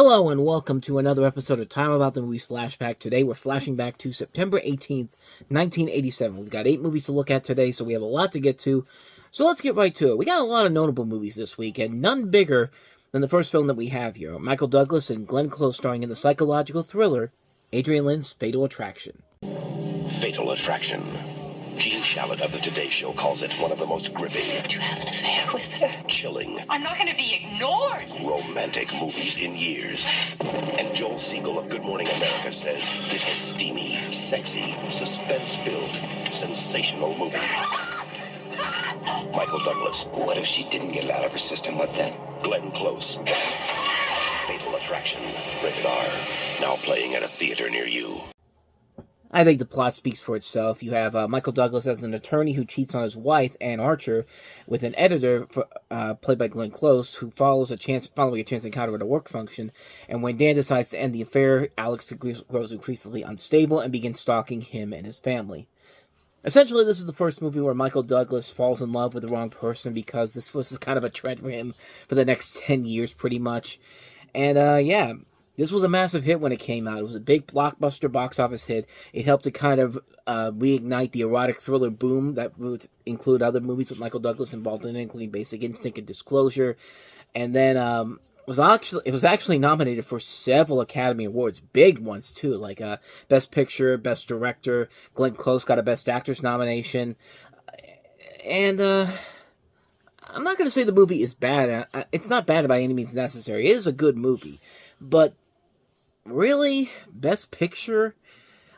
Hello and welcome to another episode of Time About the Movies Flashback. Today we're flashing back to September 18th, 1987. We've got 8 movies to look at today, so we have a lot to get to. So let's get right to it. We got a lot of notable movies this week, and none bigger than the first film that we have here. Michael Douglas and Glenn Close starring in the psychological thriller, Adrian Lyne's Fatal Attraction. Fatal Attraction. Gene Shalit of the Today Show calls it one of the most gripping. Did you have an affair with her? Chilling. I'm not going to be ignored. Romantic movies in years. And Joel Siegel of Good Morning America says it's a steamy, sexy, suspense-filled, sensational movie. Michael Douglas. What if she didn't get it out of her system? What then? Glenn Close. Fatal Attraction. Rated R. Now playing at a theater near you. I think the plot speaks for itself. You have Michael Douglas as an attorney who cheats on his wife, Ann Archer, with an editor played by Glenn Close, who following a chance encounter at a work function. And when Dan decides to end the affair, Alex grows increasingly unstable and begins stalking him and his family. Essentially, this is the first movie where Michael Douglas falls in love with the wrong person, because this was kind of a trend for him for the next 10 years, pretty much. And, yeah, this was a massive hit when it came out. It was a big blockbuster box office hit. It helped to kind of reignite the erotic thriller boom that would include other movies with Michael Douglas involved in it, including Basic Instinct and Disclosure. And then it was actually nominated for several Academy Awards, big ones too, like Best Picture, Best Director. Glenn Close got a Best Actress nomination. And I'm not going to say the movie is bad. It's not bad by any means necessary. It is a good movie. But really, Best Picture?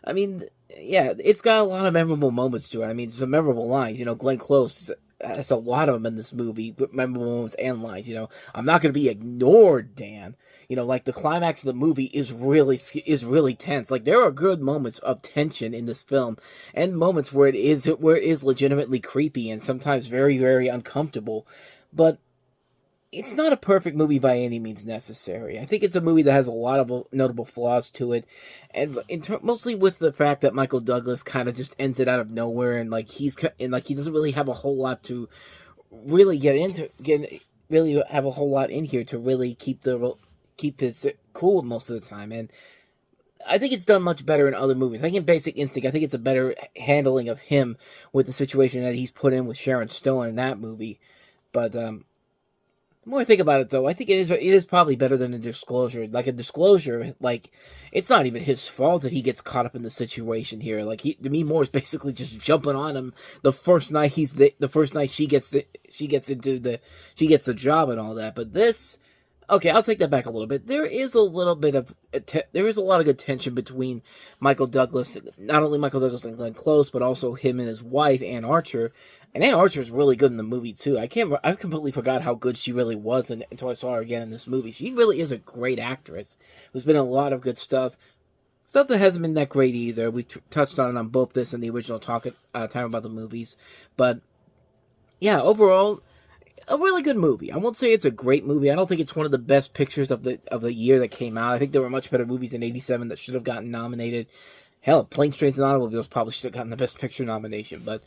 I mean, yeah, it's got a lot of memorable moments to it. I mean, some memorable lines. You know, Glenn Close has a lot of them in this movie, memorable moments and lines. You know, I'm not going to be ignored, Dan. You know, like the climax of the movie is really tense. Like, there are good moments of tension in this film, and moments where it is legitimately creepy and sometimes very, very uncomfortable. But it's not a perfect movie by any means necessary. I think it's a movie that has a lot of notable flaws to it, and mostly with the fact that Michael Douglas kind of just ends it out of nowhere, and he doesn't really have a whole lot to really have a whole lot in here to really keep his cool most of the time. And I think it's done much better in other movies. I think in Basic Instinct, I think it's a better handling of him with the situation that he's put in with Sharon Stone in that movie. But the more I think about it, though, I think it is probably better than a Disclosure. Like, a Disclosure, it's not even his fault that he gets caught up in the situation here. Like, Demi Moore is basically just jumping on him the first night the first night she gets the job and all that. But this, okay, I'll take that back a little bit. There is a lot of good tension between Michael Douglas, not only Michael Douglas and Glenn Close, but also him and his wife, Ann Archer. And Ann Archer is really good in the movie, too. I completely forgot how good she really was until I saw her again in this movie. She really is a great actress who's been in a lot of good stuff. Stuff that hasn't been that great either. We touched on it on both this and the original Time About the Movies. But, yeah, overall, a really good movie. I won't say it's a great movie. I don't think it's one of the best pictures of the year that came out. I think there were much better movies in '87 that should have gotten nominated. Hell, Planes, Trains, and Automobiles probably should have gotten the Best Picture nomination, but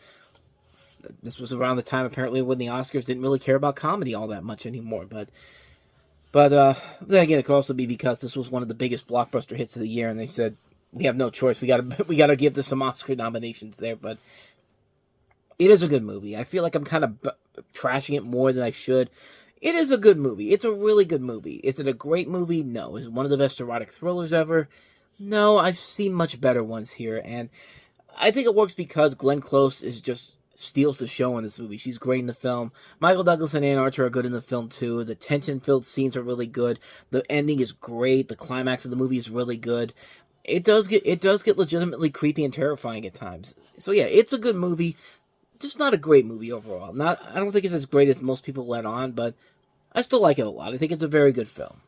this was around the time, apparently, when the Oscars didn't really care about comedy all that much anymore. But then again, it could also be because this was one of the biggest blockbuster hits of the year, and they said, we have no choice. We gotta give this some Oscar nominations there. But it is a good movie. I feel like I'm kind of trashing it more than I should. It is a good movie. It's a really good movie. Is it a great movie? No. Is it one of the best erotic thrillers ever? No. I've seen much better ones here, and I think it works because Glenn Close steals the show in this movie. She's great in the film. Michael Douglas and Ann Archer are good in the film too. The tension-filled scenes are really good. The ending is great. The climax of the movie is really good. It does get legitimately creepy and terrifying at times. So yeah, it's a good movie. Just not a great movie overall. I don't think it's as great as most people let on, but I still like it a lot. I think it's a very good film.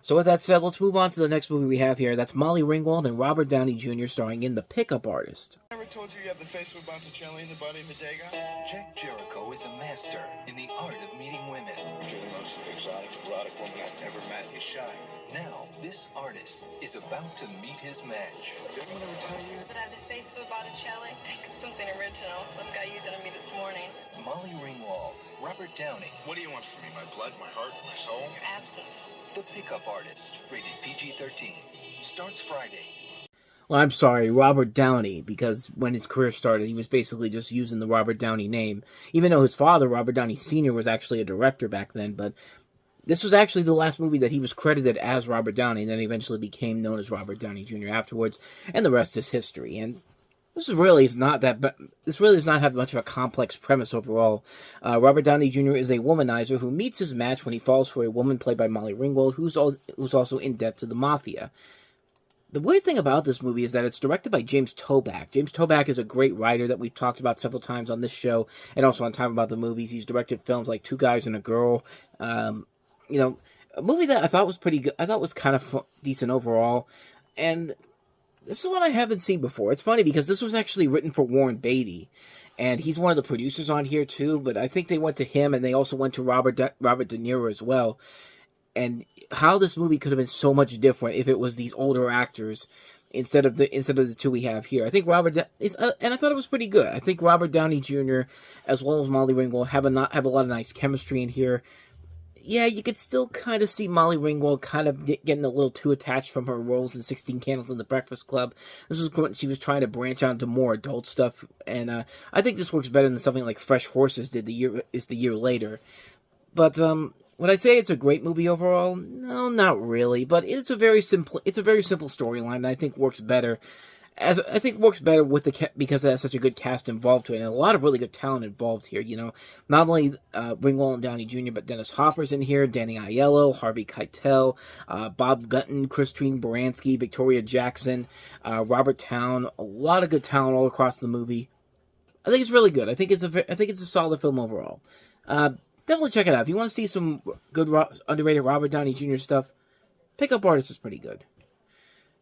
So with that said, let's move on to the next movie we have here. That's Molly Ringwald and Robert Downey Jr. starring in The Pickup Artist. Ever told you have the face of a Botticelli and the body of a Dagon? Jack Jericho is a master in the art of meeting women. You're the most exotic, erotic woman I've ever met. You shy. Now, This artist is about to meet his match. Did anyone ever tell you? But I have the face of a Botticelli. Think of something original. Some guy used it on me this morning. Molly Ringwald, Robert Downey, What do you want from me? My blood, my heart, my soul? Your absence. The Pickup Artist, rated PG-13, starts Friday. Well, I'm sorry, Robert Downey, because when his career started, he was basically just using the Robert Downey name, even though his father, Robert Downey Sr., was actually a director back then, but this was actually the last movie that he was credited as Robert Downey, and then eventually became known as Robert Downey Jr. afterwards, and the rest is history. And this really does not have much of a complex premise overall. Robert Downey Jr. is a womanizer who meets his match when he falls for a woman played by Molly Ringwald, who's also in debt to the mafia. The weird thing about this movie is that it's directed by James Toback. James Toback is a great writer that we've talked about several times on this show, and also on Time About the Movies. He's directed films like Two Guys and a Girl. A movie that I thought was pretty good. I thought was kind of decent overall. And this is what I haven't seen before. It's funny because this was actually written for Warren Beatty. And he's one of the producers on here too, but I think they went to him and they also went to Robert De Niro as well. And how this movie could have been so much different if it was these older actors instead of the two we have here. I think and I thought it was pretty good. I think Robert Downey Jr. as well as Molly Ringwald have a lot of nice chemistry in here. Yeah, you could still kind of see Molly Ringwald kind of getting a little too attached from her roles in 16 Candles and The Breakfast Club. This was when she was trying to branch out into more adult stuff, and I think this works better than something like Fresh Horses did the year later. But would I say it's a great movie overall? No, not really. But it's a very simple storyline that I think works better. Because it has such a good cast involved to it, and a lot of really good talent involved here. Not only Ringwald and Downey Jr., but Dennis Hopper's in here, Danny Aiello, Harvey Keitel, Bob Gunton, Christine Baranski, Victoria Jackson, Robert Towne. A lot of good talent all across the movie. I think it's really good. I think it's a solid film overall. Definitely check it out if you want to see some good underrated Robert Downey Jr. stuff. Pickup Artist is pretty good.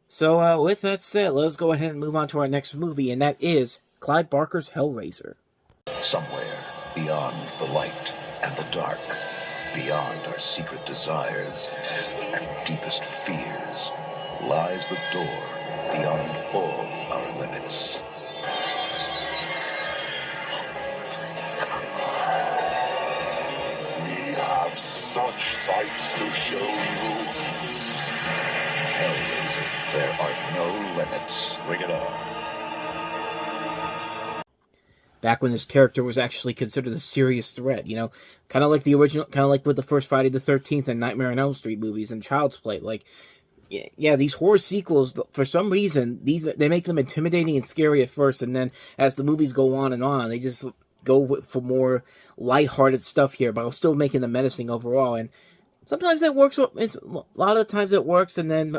So, with that said, let's go ahead and move on to our next movie, and that is Clive Barker's Hellraiser. Somewhere beyond the light and the dark, beyond our secret desires and deepest fears, lies the door beyond all our limits. We have such sights to show you. Hellraiser, there are no limits. Bring it on. Back when this character was actually considered a serious threat, kind of like the original, kind of like with the first Friday the 13th and Nightmare on Elm Street movies and Child's Play. Like, yeah, these horror sequels, for some reason, they make them intimidating and scary at first, and then as the movies go on and on, they just go for more lighthearted stuff here, but still making them menacing overall. And sometimes that works. A lot of the times it works,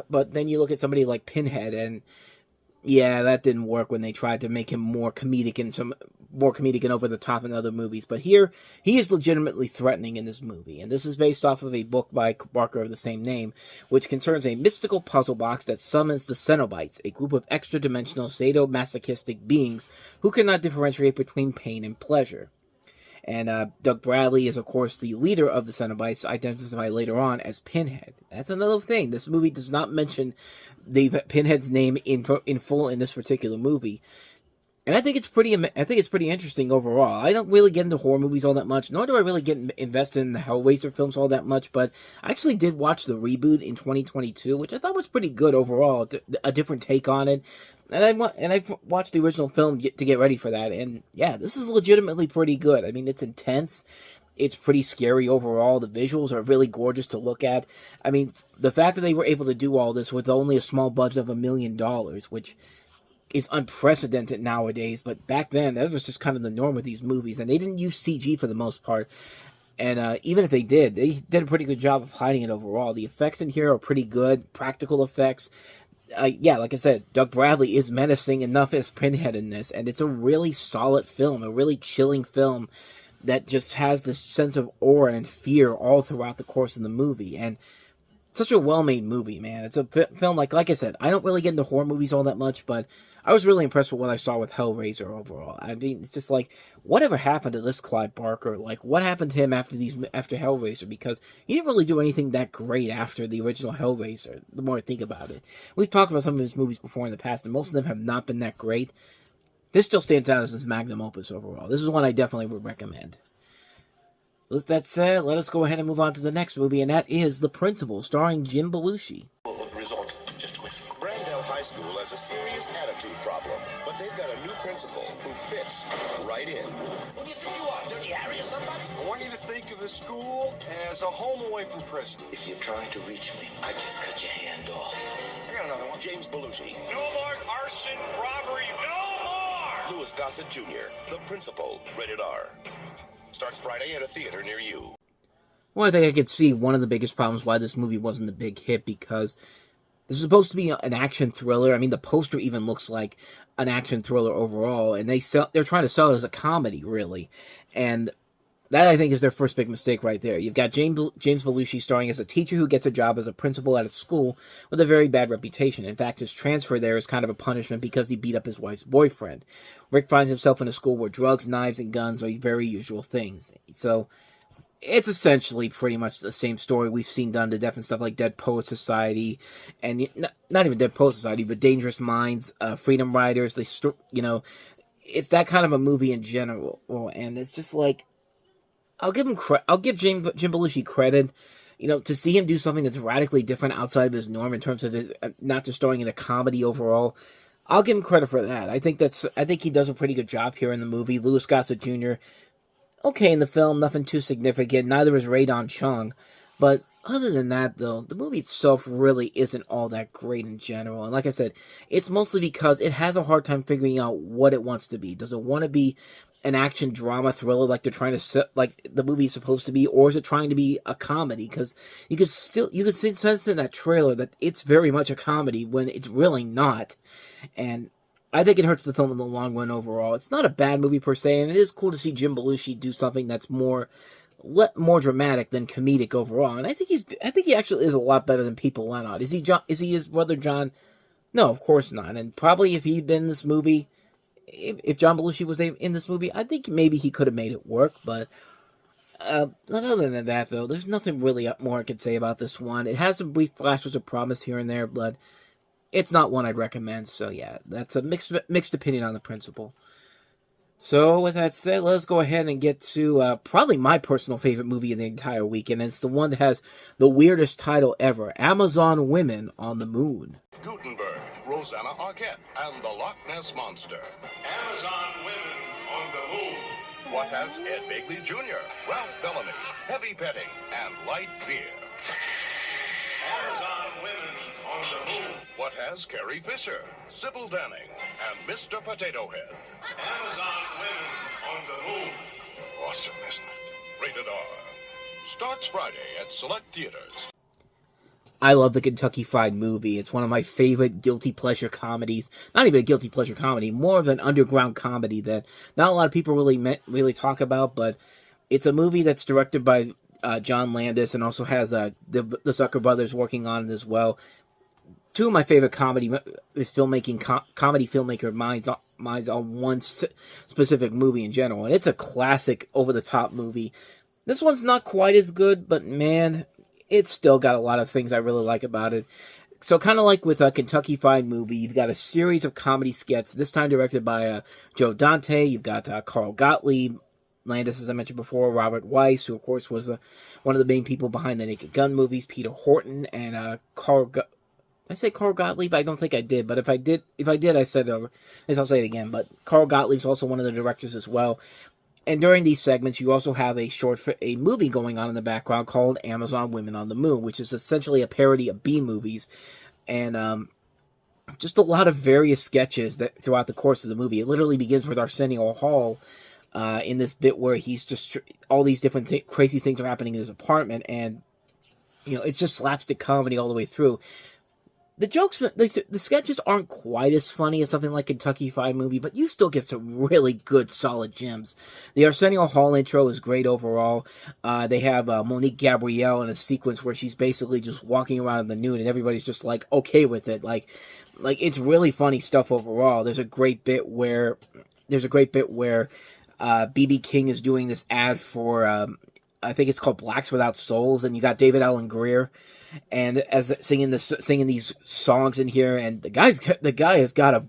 but then you look at somebody like Pinhead, and yeah, that didn't work when they tried to make him more comedic and over the top in other movies. But here, he is legitimately threatening in this movie, and this is based off of a book by Barker of the same name, which concerns a mystical puzzle box that summons the Cenobites, a group of extra-dimensional sadomasochistic beings who cannot differentiate between pain and pleasure. And Doug Bradley is, of course, the leader of the Cenobites, identified later on as Pinhead. That's another thing. This movie does not mention the Pinhead's name in full in this particular movie. And I think it's pretty interesting overall. I don't really get into horror movies all that much, nor do I really get invested in the Hellraiser films all that much, but I actually did watch the reboot in 2022, which I thought was pretty good overall, a different take on it. And I watched the original film to get ready for that, and yeah, this is legitimately pretty good. I mean, it's intense. It's pretty scary overall. The visuals are really gorgeous to look at. I mean, the fact that they were able to do all this with only a small budget of $1 million, which is unprecedented nowadays, but back then, that was just kind of the norm with these movies, and they didn't use CG for the most part, and even if they did a pretty good job of hiding it overall. The effects in here are pretty good, practical effects. Yeah, like I said, Doug Bradley is menacing enough as Pinhead in this, and it's a really solid film, a really chilling film that just has this sense of awe and fear all throughout the course of the movie, and such a well-made movie, man. It's a film, like I said, I don't really get into horror movies all that much, but I was really impressed with what I saw with Hellraiser overall. I mean, it's just like, whatever happened to this Clive Barker? Like, what happened to him after Hellraiser? Because he didn't really do anything that great after the original Hellraiser, the more I think about it. We've talked about some of his movies before in the past, and most of them have not been that great. This still stands out as his magnum opus overall. This is one I definitely would recommend. With that said, let us go ahead and move on to the next movie, and that is The Principal, starring Jim Belushi. The result, just with Brandell High School has a serious attitude problem, but they've got a new principal who fits right in. Who do you think you are, Dirty Harry or somebody? I want you to think of the school as a home away from prison. If you're trying to reach me, I just cut your hand off. I got another one. James Belushi, No more arson, robbery, no more! Louis Gossett Jr., The Principal, rated R. Starts Friday at a theater near you. Well, I think I could see one of the biggest problems why this movie wasn't a big hit, because this is supposed to be an action thriller. I mean, the poster even looks like an action thriller overall, and they're trying to sell it as a comedy, really. And that, I think, is their first big mistake right there. You've got James Belushi starring as a teacher who gets a job as a principal at a school with a very bad reputation. In fact, his transfer there is kind of a punishment because he beat up his wife's boyfriend. Rick finds himself in a school where drugs, knives, and guns are very usual things. So it's essentially pretty much the same story we've seen done to death and stuff like Dead Poet Society, and not even Dead Poet Society, but Dangerous Minds, Freedom Riders. It's that kind of a movie in general, and it's just like, I'll give Jim Belushi credit, to see him do something that's radically different outside of his norm in terms of his not just starring in a comedy overall. I'll give him credit for that. I think he does a pretty good job here in the movie. Louis Gossett Jr., okay in the film, nothing too significant. Neither is Radon Chung, but other than that, though, the movie itself really isn't all that great in general. And like I said, it's mostly because it has a hard time figuring out what it wants to be. Does it want to be an action drama thriller like they're trying to set, like the movie's supposed to be, or is it trying to be a comedy? Because you could sense in that trailer that it's very much a comedy when it's really not. And I think it hurts the film in the long run overall. It's not a bad movie per se, and it is cool to see Jim Belushi do something that's more dramatic than comedic overall. And I think he actually is a lot better than people let on. Is he his brother John? No, of course not. And probably if he'd been in this movie, if John Belushi was in this movie, I think maybe he could have made it work. But other than that, though, there's nothing really more I could say about this one. It has some brief flashes of promise here and there, but it's not one I'd recommend. So yeah, that's a mixed opinion on The Principal. So with that said, let's go ahead and get to probably my personal favorite movie of the entire weekend. And it's the one that has the weirdest title ever, Amazon Women on the Moon. Gutenberg, Rosanna Arquette, and the Loch Ness Monster. Amazon women on the moon. What has Ed Begley Jr., Ralph Bellamy, Heavy Petting, and Light Beer? Amazon women on the moon. What has Carrie Fisher, Sybil Danning, and Mr. Potato Head? Amazon women on the moon. Awesome, isn't it? Rated R. Starts Friday at select theaters. I love the Kentucky Fried Movie. It's one of my favorite guilty pleasure comedies. Not even a guilty pleasure comedy, more of an underground comedy that not a lot of people really talk about, but it's a movie that's directed by John Landis and also has the Zucker brothers working on it as well. Two of my favorite comedy filmmaker minds on one specific movie in general, and it's a classic over-the-top movie. This one's not quite as good, but man, it's still got a lot of things I really like about it. So kind of like with a Kentucky Fried Movie, you've got a series of comedy skits, this time directed by Joe Dante. You've got Carl Gottlieb, Landis, as I mentioned before, Robert Weiss, who of course was one of the main people behind the Naked Gun movies, Peter Horton, and Did I say Carl Gottlieb? I don't think I did, but if I did, I said it. I'll say it again. But Carl Gottlieb's also one of the directors as well. And during these segments, you also have a movie going on in the background called Amazon Women on the Moon, which is essentially a parody of B movies, and just a lot of various sketches that throughout the course of the movie. It literally begins with Arsenio Hall in this bit where he's just all these different crazy things are happening in his apartment, and it's just slapstick comedy all the way through. the jokes, the sketches aren't quite as funny as something like Kentucky Fried Movie, but you still get some really good, solid gems. The Arsenio Hall intro is great overall. They have Monique Gabrielle in a sequence where she's basically just walking around in the nude, and everybody's just like okay with it. Like it's really funny stuff overall. There's a great bit where BB King is doing this ad for I think it's called Blacks Without Souls, and you got David Allen Greer and as singing these songs in here, and the guy has got a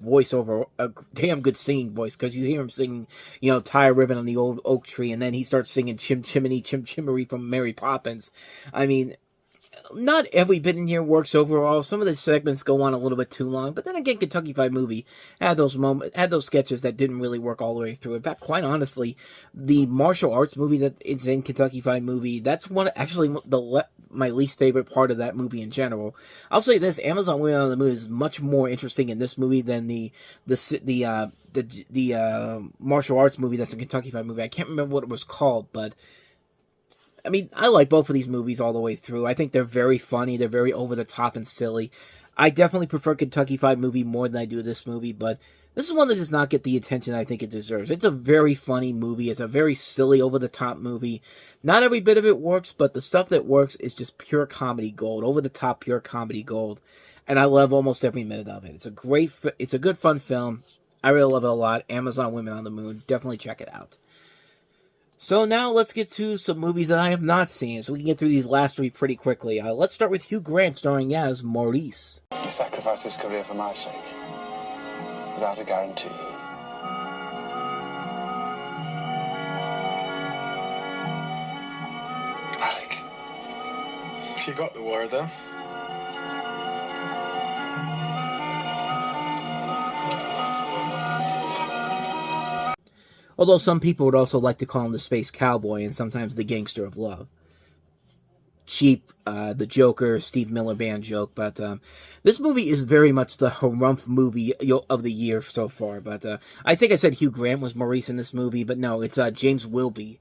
damn good singing voice, because you hear him singing, tie a ribbon on the old oak tree, and then he starts singing Chim Chimney Chim Chimmery from Mary Poppins. I mean, not every bit in here works overall. Some of the segments go on a little bit too long, but then again, Kentucky Fried Movie had those sketches that didn't really work all the way through. In fact, quite honestly, the martial arts movie that is in Kentucky Fried Movie, that's my least favorite part of that movie in general. I'll say this: Amazon Women on the Moon is much more interesting in this movie than the martial arts movie that's in Kentucky Fried Movie. I can't remember what it was called, but I mean, I like both of these movies all the way through. I think they're very funny. They're very over the top and silly. I definitely prefer Kentucky Fried Movie more than I do this movie, but this is one that does not get the attention I think it deserves. It's a very funny movie. It's a very silly, over the top movie. Not every bit of it works, but the stuff that works is just pure comedy gold, over the top pure comedy gold. And I love almost every minute of it. It's a good fun film. I really love it a lot. Amazon Women on the Moon. Definitely check it out. So now let's get to some movies that I have not seen, so we can get through these last three pretty quickly. Let's start with Hugh Grant starring as Maurice. He sacrificed his career for my sake, without a guarantee. Alec, You got the word, then? Although some people would also like to call him the Space Cowboy and sometimes the Gangster of Love. Cheap, the Joker, Steve Miller Band joke, but this movie is very much the harumph movie of the year so far. But I think I said Hugh Grant was Maurice in this movie, but no, it's James Wilby,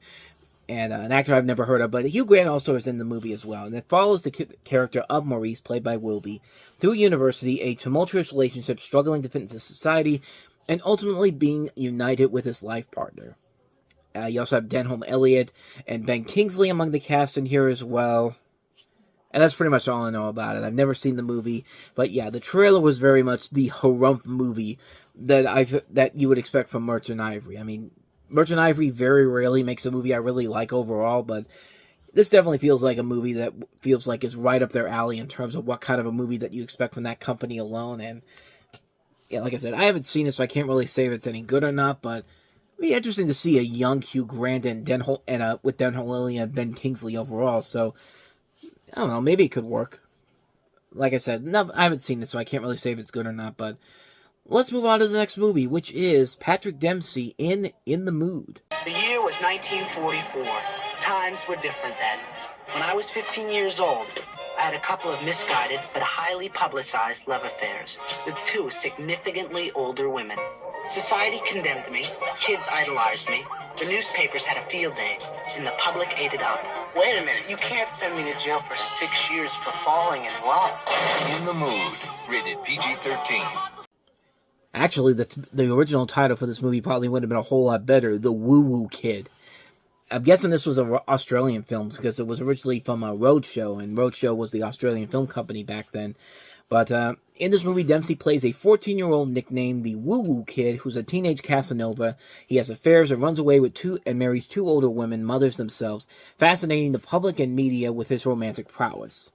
and an actor I've never heard of, but Hugh Grant also is in the movie as well. And it follows the character of Maurice, played by Wilby, through university, a tumultuous relationship, struggling to fit into society, and ultimately being united with his life partner. You also have Denholm Elliott and Ben Kingsley among the cast in here as well. And that's pretty much all I know about it. I've never seen the movie, but yeah, the trailer was very much the harumph movie that you would expect from Merchant Ivory. I mean, Merchant Ivory very rarely makes a movie I really like overall, but this definitely feels like a movie that feels like is right up their alley in terms of what kind of a movie that you expect from that company alone. And yeah, like I said, I haven't seen it, so I can't really say if it's any good or not, but it'd be interesting to see a young Hugh Grant and with Denholm Elliott and Ben Kingsley overall. So I don't know, maybe it could work. Like I said, no, I haven't seen it, so I can't really say if it's good or not, but let's move on to the next movie, which is Patrick Dempsey in the Mood. The year was 1944. Times were different then. When I was 15 years old, I had a couple of misguided but highly publicized love affairs with two significantly older women. Society condemned me, kids idolized me, the newspapers had a field day, and the public ate it up. Wait a minute, you can't send me to jail for 6 years for falling in love. In the Mood, rated PG-13. Actually, the original title for this movie probably would have been a whole lot better, The Woo Woo Kid. I'm guessing this was an Australian film because it was originally from Roadshow, and Roadshow was the Australian film company back then. But in this movie, Dempsey plays a 14-year-old nicknamed the Woo Woo Kid, who's a teenage Casanova. He has affairs and runs away with and marries two older women, mothers themselves, fascinating the public and media with his romantic prowess.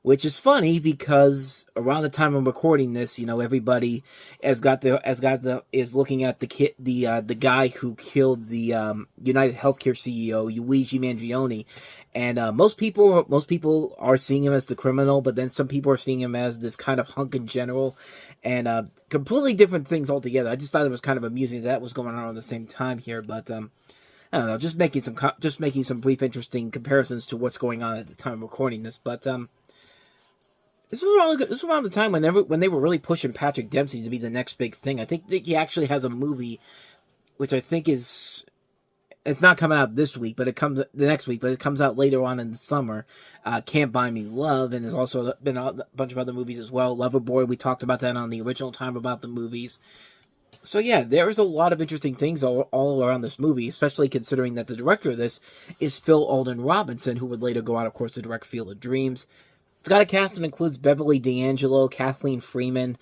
Which is funny because around the time I'm recording this, everybody is looking at the guy who killed the United Healthcare CEO Luigi Mangione, and most people are seeing him as the criminal, but then some people are seeing him as this kind of hunk in general, and completely different things altogether. I just thought it was kind of amusing that was going on at the same time here, but I don't know, just making some brief interesting comparisons to what's going on at the time of recording this, but This was around the time when they were really pushing Patrick Dempsey to be the next big thing. I think he actually has a movie, which I think is, it's not coming out this week, but it comes the next week, but it comes out later on in the summer. Can't Buy Me Love, and there's also been a bunch of other movies as well. Loverboy, we talked about that on the original Time About the Movies. So yeah, there is a lot of interesting things all around this movie, especially considering that the director of this is Phil Alden Robinson, who would later go on, of course, to direct Field of Dreams. It's got a cast that includes Beverly D'Angelo, Kathleen Freeman,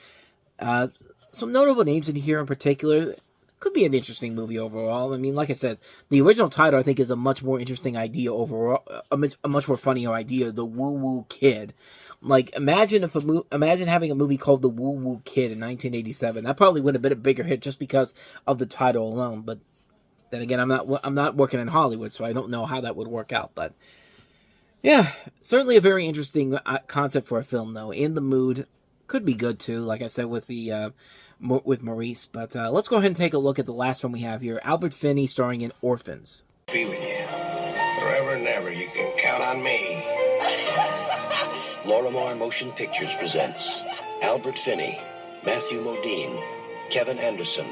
some notable names in here in particular. Could be an interesting movie overall. I mean, like I said, the original title I think is a much more interesting idea overall, a much more funnier idea. The Woo Woo Kid. Like, imagine having a movie called The Woo Woo Kid in 1987. That probably would have been a bigger hit just because of the title alone. But then again, I'm not working in Hollywood, so I don't know how that would work out. But yeah, certainly a very interesting concept for a film, though. In the mood, could be good too. Like I said with the with Maurice. But let's go ahead and take a look at the last one we have here. Albert Finney starring in Orphans. Be with you. Forever and ever, you can count on me. Lorimar Motion Pictures presents Albert Finney, Matthew Modine, Kevin Anderson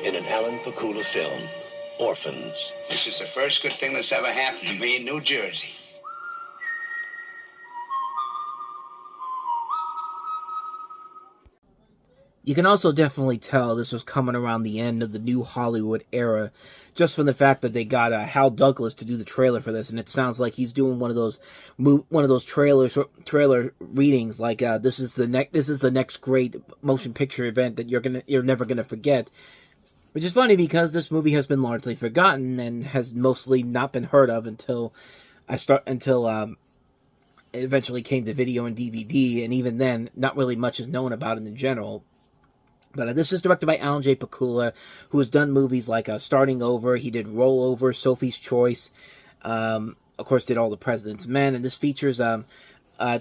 in an Alan Pakula film, Orphans. This is the first good thing that's ever happened to me in New Jersey. You can also definitely tell this was coming around the end of the new Hollywood era, just from the fact that they got Hal Douglas to do the trailer for this, and it sounds like he's doing one of those trailer readings, like this is the next great motion picture event that you're never gonna forget. Which is funny because this movie has been largely forgotten and has mostly not been heard of until it eventually came to video and DVD, and even then, not really much is known about it in general. But this is directed by Alan J. Pakula, who has done movies like Starting Over. He did Rollover, Sophie's Choice. Of course, did All the President's Men. And this features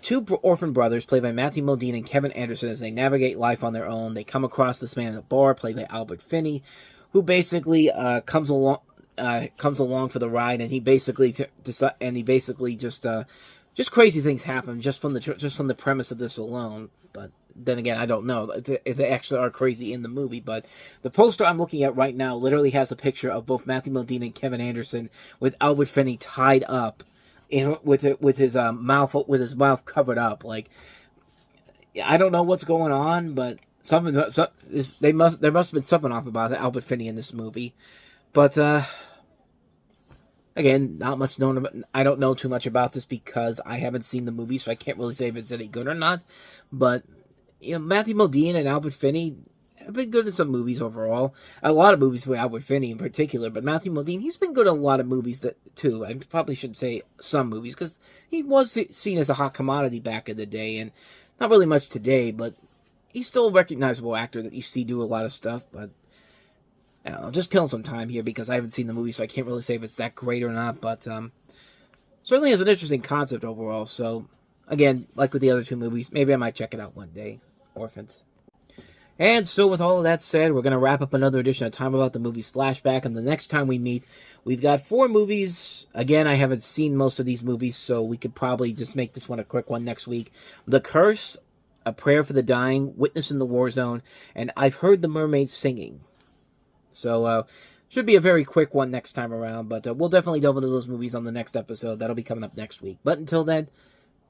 two orphan brothers, played by Matthew Modine and Kevin Anderson, as they navigate life on their own. They come across this man at a bar, played by Albert Finney, who basically comes along for the ride, and he basically just crazy things happen just from the premise of this alone. But then again, I don't know if they actually are crazy in the movie. But the poster I'm looking at right now literally has a picture of both Matthew Modine and Kevin Anderson with Albert Finney tied up, with his mouth covered up. Like, I don't know what's going on, but there must have been something off about Albert Finney in this movie. But again, not much known about. I don't know too much about this because I haven't seen the movie, so I can't really say if it's any good or not. But Matthew Modine and Albert Finney have been good in some movies overall. A lot of movies for Albert Finney in particular, but Matthew Modine, he's been good in a lot of movies too. I probably shouldn't say some movies because he was seen as a hot commodity back in the day, and not really much today. But he's still a recognizable actor that you see do a lot of stuff. But I don't know, just killing some time here because I haven't seen the movie, so I can't really say if it's that great or not. But certainly has an interesting concept overall. So again, like with the other two movies, maybe I might check it out one day. Orphans. And so with all of that said, we're going to wrap up another edition of Time About the Movies Flashback. And the next time we meet, we've got 4 movies. Again, I haven't seen most of these movies, so we could probably just make this one a quick one next week. The Curse, A Prayer for the Dying, Witness in the War Zone, and I've Heard the Mermaids Singing. So, should be a very quick one next time around, but we'll definitely delve into those movies on the next episode. That'll be coming up next week. But until then,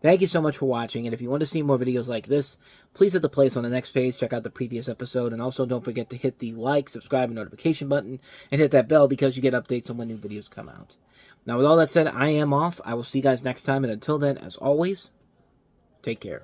thank you so much for watching, and if you want to see more videos like this, please hit the place on the next page, check out the previous episode, and also don't forget to hit the like, subscribe, and notification button, and hit that bell because you get updates on when new videos come out. Now, with all that said, I am off. I will see you guys next time, and until then, as always, take care.